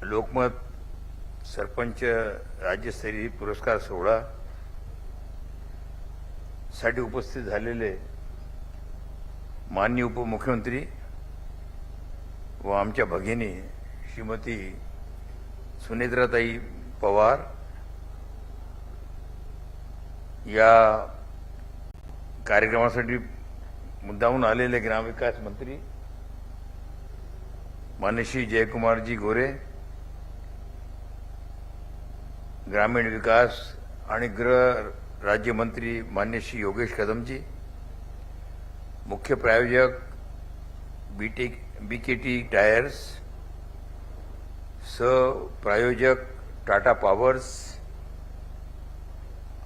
लोकमत सरपंच राज्यस्तरीय पुरस्कार सोहळा साठी उपस्थित झालेले माननीय उपमुख्यमंत्री व आमच्या भगिनी श्रीमती सुनेत्राताई पवार, या कार्यक्रमासाठी मुद्दामून आलेले ग्रामविकास मंत्री माननीय श्री जयकुमारजी गोरे, ग्रामीण विकास आणि गृह राज्यमंत्री माननीय श्री योगेश कदमजी, मुख्य प्रायोजक बीकेटी टायर्स, सहप्रायोजक टाटा पॉवर्स,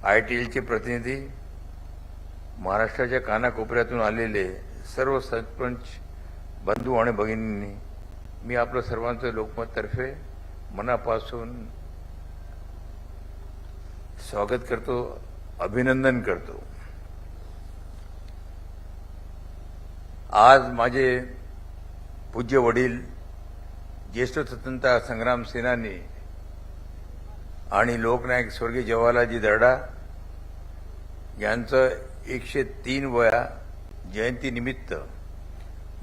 आयटीएलचे प्रतिनिधी, महाराष्ट्राच्या कानाकोपऱ्यातून आलेले सर्व सरपंच बंधू आणि भगिनींनी मी आपलं सर्वांचं लोकमततर्फे मनापासून स्वागत करतो, अभिनंदन करतो। आज माझे पूज्य वडील, ज्येष्ठ स्वतंत्रता संग्राम सेनानी आणि लोकनायक स्वर्गीय जवाहरलालजी दर्डा यांचं 103व्या जयंतीनिमित्त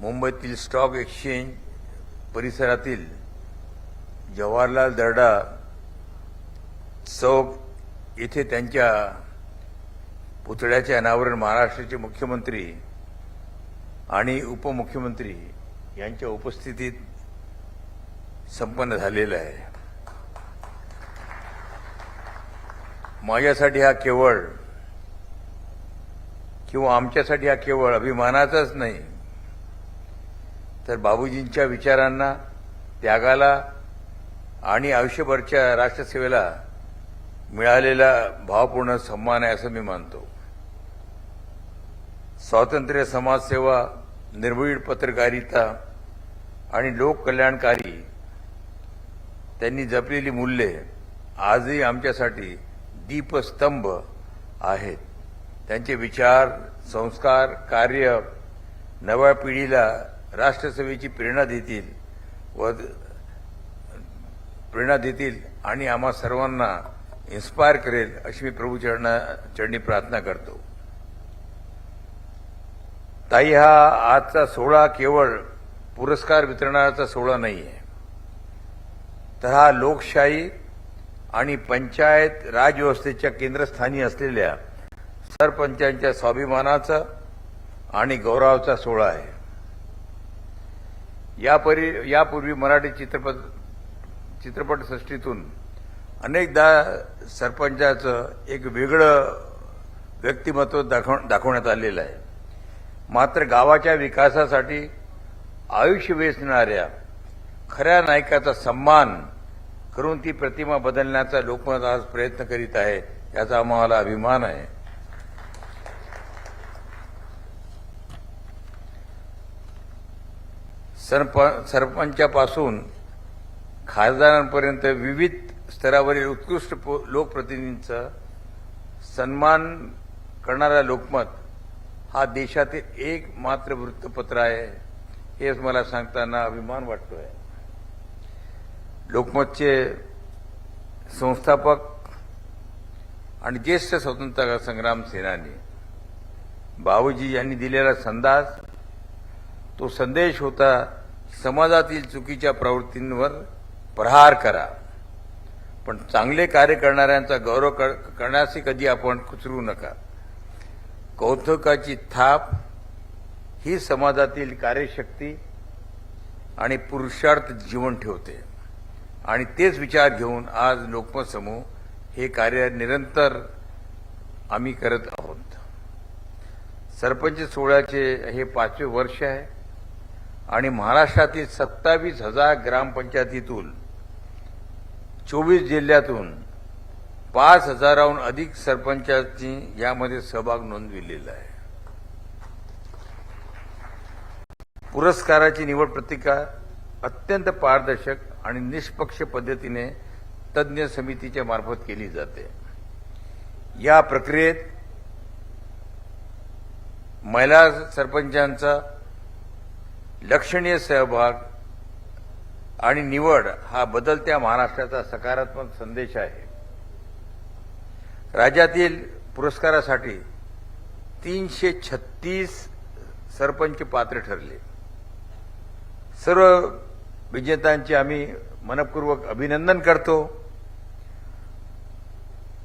मुंबईतील स्टॉक एक्सचेंज परिसरातील जवाहरलाल दर्डा चौक येथे त्यांच्या पुतळ्याचे अनावरण महाराष्ट्राचे मुख्यमंत्री आणि उपमुख्यमंत्री यांच्या उपस्थितीत संपन्न झालेलं आहे। माझ्यासाठी हा केवळ किंवा आमच्यासाठी हा केवळ अभिमानाचाच नाही, तर बाबूजींच्या विचारांना, त्यागाला आणि आयुष्यभरच्या राष्ट्रसेवेला मिळालेला भावपूर्ण सन्मान आहे असं मी मानतो। स्वातंत्र्य, समाजसेवा, निर्भीड पत्रकारिता आणि लोककल्याणकारी त्यांनी जपलेली मूल्ये आजही आमच्यासाठी दीपस्तंभ आहेत। त्यांचे विचार, संस्कार, कार्य नव्या पिढीला राष्ट्रसेवेची प्रेरणा देतील आणि आम्हा सर्वांना इन्स्पायर करेल अशी मी प्रभू चरणी प्रार्थना करतो। ताई, हा आजचा सोहळा केवळ पुरस्कार वितरणाचा सोहळा नाहीये, तर हा लोकशाही आणि पंचायत राजव्यवस्थेच्या केंद्रस्थानी असलेल्या सरपंचांच्या स्वाभिमानाचा आणि गौरवाचा सोहळा आहे। यापूर्वी मराठी चित्रपटसृष्टीतून अनेकदा सरपंचाचं एक वेगळं व्यक्तिमत्व दाखवण्यात आलेलं आहे, मात्र गावाच्या विकासासाठी आयुष्य वेचणाऱ्या खऱ्या नायकाचा सन्मान करून ती प्रतिमा बदलण्याचा लोकमत आज प्रयत्न करीत आहे, याचा आम्हाला अभिमान आहे। सरपंचापासून खासदारांपर्यंत विविध स्तरावरील उत्कृष्ट लोकप्रतिनिधींचा सन्मान करणारा लोकमत हा देशातील एकमात्र वृत्तपत्र आहे, हेच मला सांगताना अभिमान वाटतोय। लोकमतचे संस्थापक आणि ज्येष्ठ स्वतंत्रता संग्राम सेनानी बाबूजी यांनी दिलेला तो संदेश होता, समाजातील चुकीच्या प्रवृत्तींवर प्रहार करा, पण चांगले कार्य करणाऱ्यांचा गौरव करण्यास कधी आपण कुचरू नका। कौतुकाची थाप ही समाजातील कार्यशक्ती आणि पुरुषार्थ जीवन ठेवते, आणि तेच विचार घेऊन आज लोकमत समूह हे कार्य निरंतर आम्ही करत आहोत। सरपंच सोहळ्याचे हे 5वे वर्ष आहे आणि महाराष्ट्रातील 27,000 ग्रामपंचायतीतून 24 जिल्ह्यातून 5,000हून अधिक सरपंचांनी यामध्ये सहभाग नोंदविलेला आहे। पुरस्काराची निवड प्रक्रिया अत्यंत पारदर्शक आणि निष्पक्ष पद्धतीने तज्ञ समितीच्या मार्फत केली जाते। या प्रक्रियेत महिला सरपंचांचा लक्षणीय सहभाग आणि निवड हा बदलत्या महाराष्ट्राचा सकारात्मक संदेश आहे. राज्यातील पुरस्कारासाठी 336 सरपंच पात्र ठरले. सर्व विजेत्यांचे आम्ही मनपूर्वक अभिनंदन करतो.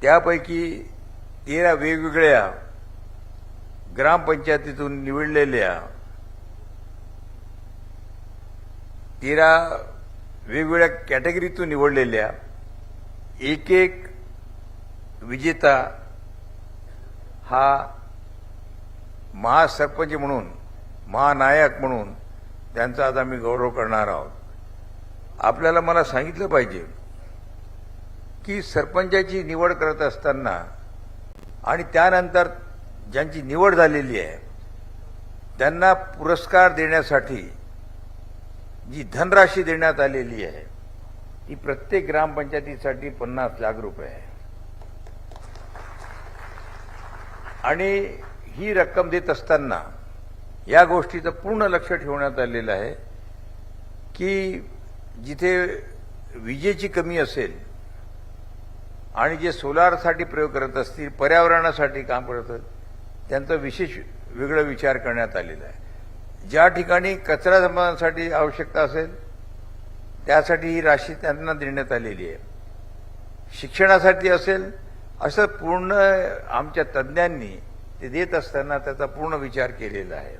त्यापैकी 13 वेगवेगळ्या ग्रामपंचायतीतून निवडलेल्या 13 वेगवेगळ्या कॅटेगरीतून निवडलेल्या एक विजेता हा महासरपंच म्हणून, महानायक म्हणून त्यांचा आज आम्ही गौरव करणार आहोत. आपल्याला मला सांगितलं पाहिजे की सरपंचाची निवड करत असताना आणि त्यानंतर ज्यांची निवड झालेली आहे त्यांना पुरस्कार देण्यासाठी जी धनराशी देण्यात आलेली आहे ती प्रत्येक ग्रामपंचायतीसाठी 50 लाख रुपये आहे. आणि ही रक्कम देत असताना या गोष्टीचं पूर्ण लक्ष ठेवण्यात आलेलं आहे की जिथे विजेची कमी असेल आणि जे सोलारसाठी प्रयोग करत असतील, पर्यावरणासाठी काम करत असतील, त्यांचा विशेष वेगळा विचार करण्यात आलेला आहे. ज्या ठिकाणी कचरा संकलनासाठी आवश्यकता असेल त्यासाठी ही राशी त्यांना देण्यात आलेली आहे. शिक्षणासाठी असेल असं पूर्ण आमच्या तज्ज्ञांनी ते देत असताना त्याचा पूर्ण विचार केलेला आहे.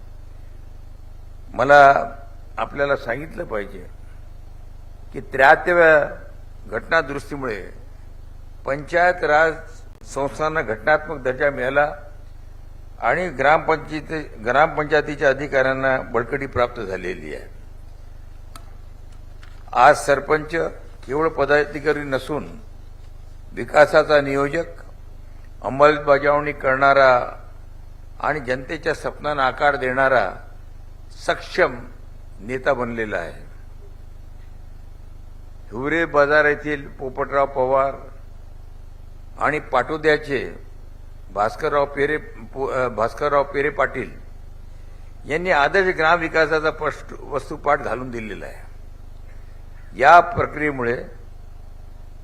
मला आपल्याला सांगितलं पाहिजे की 73व्या घटनादुरुस्तीमुळे पंचायत राज संस्थांना घटनात्मक दर्जा मिळाला आणि ग्रामपंचायतीच्या अधिकाऱ्यांना बळकटी प्राप्त झालेली आहे. आज सरपंच केवळ पदाधिकारी नसून विकासाचा नियोजक, अंमलबजावणी करणारा आणि जनतेच्या स्वप्नांना आकार देणारा सक्षम नेता बनलेला आहे. हिवरे बाजार येथील पोपटराव पवार आणि पाटोद्याचे भास्करराव पेरे पाटील यांनी आदर्श ग्रामविकासाचा वस्तुपाठ घालून दिलेला आहे. या प्रक्रियेमुळे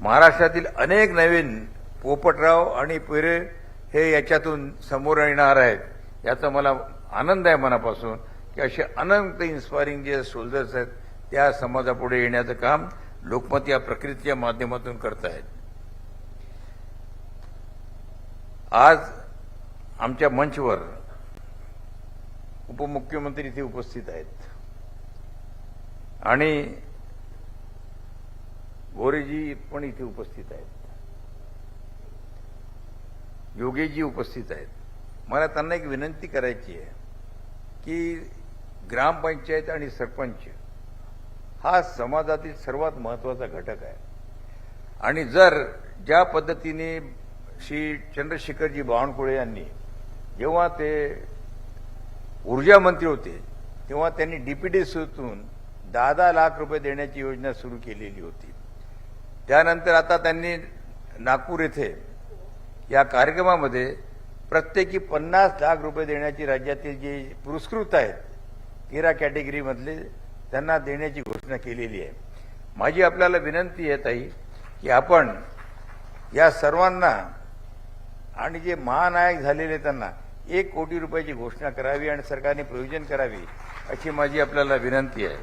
महाराष्ट्रातील अनेक नवीन पोपटराव आणि पेरे हे याच्यातून समोर येणार आहेत. याचा मला आनंद आहे मनापासून की असे अनंत इन्स्पायरिंग जे सोल्जर्स आहेत त्या समाजापुढे येण्याचं काम लोकमत या प्रक्रियेच्या माध्यमातून करत आहेत. आज आमच्या मंचवर उपमुख्यमंत्री इथे उपस्थित आहेत आणि गोरेजी पण इथे उपस्थित आहेत, योगेशजी उपस्थित आहेत. मला त्यांना एक विनंती करायची आहे की ग्रामपंचायत आणि सरपंच हा समाजातील सर्वात महत्वाचा घटक आहे आणि जर ज्या पद्धतीने श्री चंद्रशेखरजी बावनकुळे यांनी जेव्हा ते ऊर्जा मंत्री होते तेव्हा त्यांनी डीपीडीसीतून 10 लाख रुपये देण्याची योजना सुरू केलेली होती. त्यानंतर आता त्यांनी नागपूर येथे या कार्यक्रमामध्ये प्रत्येकी 50 लाख रुपये देण्याची राज्यातील जे पुरस्कृत आहेत 13 कॅटेगरीमधले त्यांना देण्याची घोषणा केलेली आहे. माझी आपल्याला विनंती आहे ताई की आपण या सर्वांना आणि जे महानायक झालेले त्यांना 1 कोटी रुपयाची घोषणा करावी आणि सरकारने प्रयोजन करावी अशी माझी आपल्याला विनंती आहे.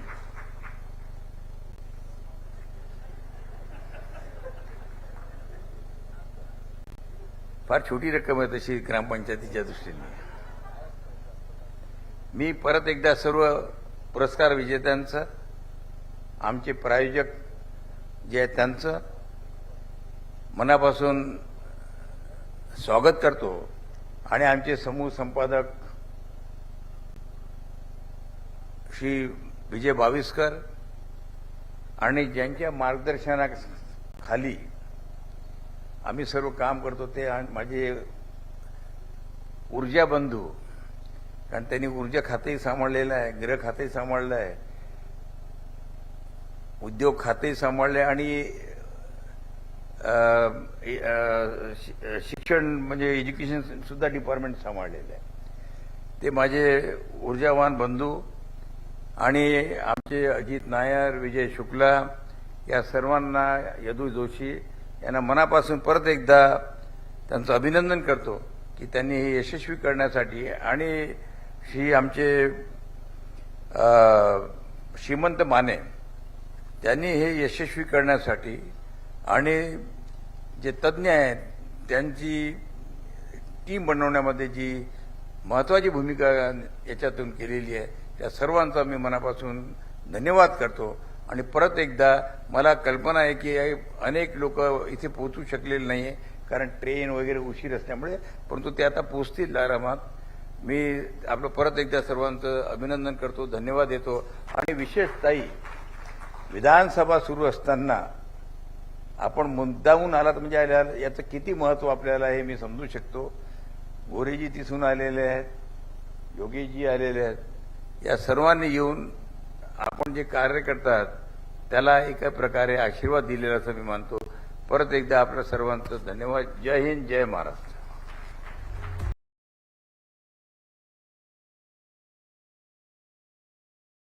फार छोटी रक्कम आहे तशी ग्रामपंचायतीच्या दृष्टीने. मी परत एकदा सर्व पुरस्कार विजेत्यांचं, आमचे प्रायोजक जे आहेत त्यांचं मनापासून स्वागत करतो आणि आमचे समूह संपादक श्री विजय बाविस्कर आणि ज्यांच्या मार्गदर्शनाखाली आम्ही सर्व काम करतो ते माझे ऊर्जा बंधू, कारण त्यांनी ऊर्जा खातेही सांभाळलेलं आहे, गृह खातेही सांभाळलं आहे, उद्योग खातेही सांभाळले आणि शिक्षण म्हणजे एज्युकेशन सुद्धा डिपार्टमेंट सांभाळलेलं आहे. ते माझे ऊर्जावान बंधू आणि चे अजित नायर, विजय शुक्ला या सर्वांना, यदू जोशी यांना मनापासून परत एकदा त्यांचं अभिनंदन करतो की त्यांनी हे यशस्वी करण्यासाठी आणि श्री आमचे श्रीमंत माने त्यांनी हे यशस्वी करण्यासाठी आणि जे तज्ज्ञ आहेत त्यांची टीम बनवण्यामध्ये जी महत्त्वाची भूमिका याच्यातून केलेली आहे त्या सर्वांचा मी मनापासून धन्यवाद करतो. आणि परत एकदा मला कल्पना आहे की अनेक लोक इथे पोहोचू शकलेले नाही आहे कारण ट्रेन वगैरे उशीर असल्यामुळे, परंतु ते आता पोहोचतील आरामात. मी आपलं परत एकदा सर्वांचं अभिनंदन करतो, धन्यवाद देतो. आणि विशेषतः विधानसभा सुरू असताना आपण मुद्दामून आलात म्हणजे याचं किती महत्त्व आपल्याला हे मी समजू शकतो. गोरेजी तिथून आलेले आहेत, योगेशजी आलेले आहेत, या सर्वांनी येऊन आपण जे कार्य करतात त्याला एका प्रकारे आशीर्वाद दिलेला असं मी मानतो. परत एकदा आपल्या सर्वांचं धन्यवाद. जय हिंद, जय महाराष्ट्र.